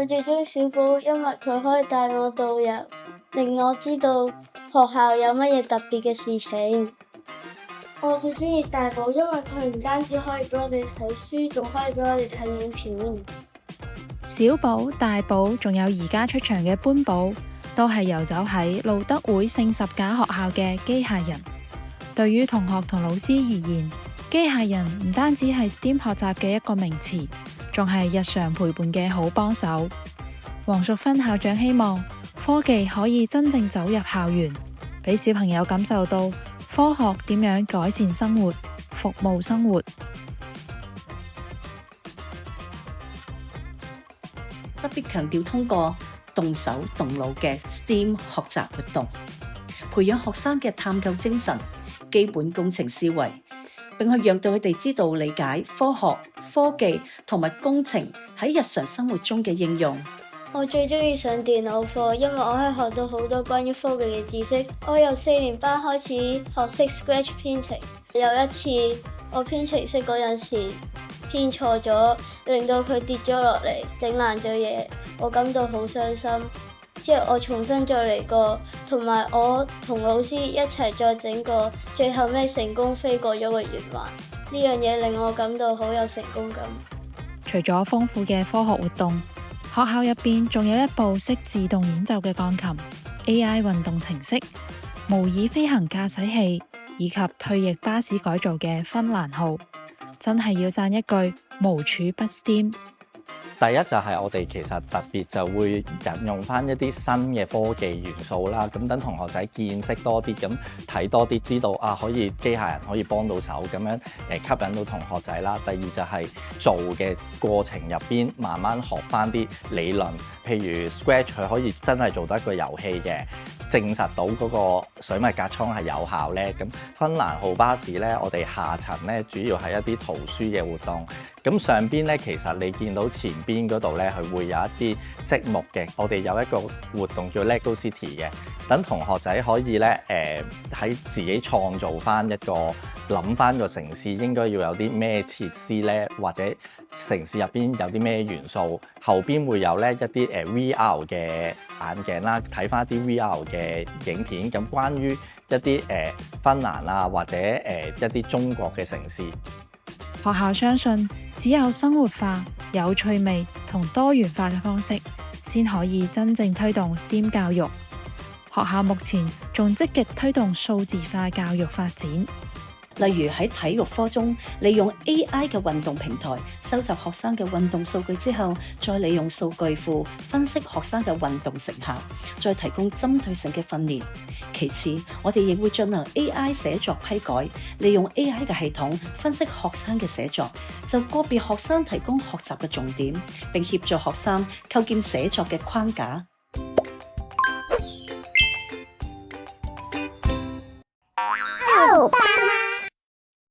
我最鍾意小寶，因為佢可以帶我導遊，令我知道學校有乜嘢特別嘅事情。我最鍾意大寶，因為佢唔單止可以畀我哋睇書，仲可以畀我哋睇影片。小寶、大寶仲有而家出場嘅搬寶，都係游走喺路德會聖十架學校嘅機械人。對於同學同老師而言，機械人唔單止係 STEAM 學習嘅一個名詞，仲係日常陪伴嘅好幫手。黃淑芬校長希望科技可以真正走入校園，俾小朋友感受到科學點樣改善生活、服務生活。特別強調通過動手動腦嘅 STEAM 學習活動，培養學生嘅探究精神、基本工程思維，並去讓到佢哋知道理解科學、科技同埋工程喺日常生活中嘅應用。我最鍾意上電腦課，因為我可以學到好多關於科技嘅知識。我由4年班開始學識 Scratch 編程，有一次我編程式嗰陣時編錯咗，令到佢跌咗落嚟，整爛咗嘢，我感到好傷心。之後我重新再嚟過，同埋我同老師一齊再整過，最後尾成功飛過咗個圓環。呢樣嘢令我感到好有成功感。除咗豐富嘅科學活動，學校入邊仲有一部識自動演奏嘅鋼琴、AI 運動程式、模擬飛行駕駛器，以及退役巴士改造嘅芬蘭號。真係要讚一句無處不 STEAM。第一就係我哋其實特別就會引用翻一啲新嘅科技元素啦，咁等同學仔見識多啲，咁睇多啲，知道可以機械人可以幫到手，咁樣吸引到同學仔啦。第二就係做嘅過程入邊，慢慢學翻啲理論，譬如 Scratch 佢可以真係做得一個遊戲嘅，證實到嗰個水密隔艙係有效咧。咁芬蘭號巴士咧，我哋下層咧主要係一啲圖書嘅活動，咁上邊咧其實你見到前邊嗰度咧，佢會有一啲積木嘅。我哋有一個活動叫 LEGO City 嘅，等同學仔可以咧喺自己創造翻一個，諗翻個城市應該要有啲咩設施咧，或者城市入邊有啲咩元素，後邊會有咧一啲VR 嘅眼鏡啦，睇翻一啲 VR 嘅影片。咁關於一啲芬蘭啊，或者一啲中國嘅城市。學校相信，只有生活化、有趣味同多元化嘅方式，先可以真正推動 STEAM 教育。學校目前仲積極推動數字化教育發展。例如喺體育科中，利用 AI 嘅運動平台收集學生嘅運動數據之後，再利用數據庫分析學生嘅運動成效，再提供針對性嘅訓練。其次，我哋亦會進行 AI 寫作批改，利用 AI 嘅系統分析學生嘅寫作，就個別學生提供學習嘅重點，並協助學生構建寫作嘅框架。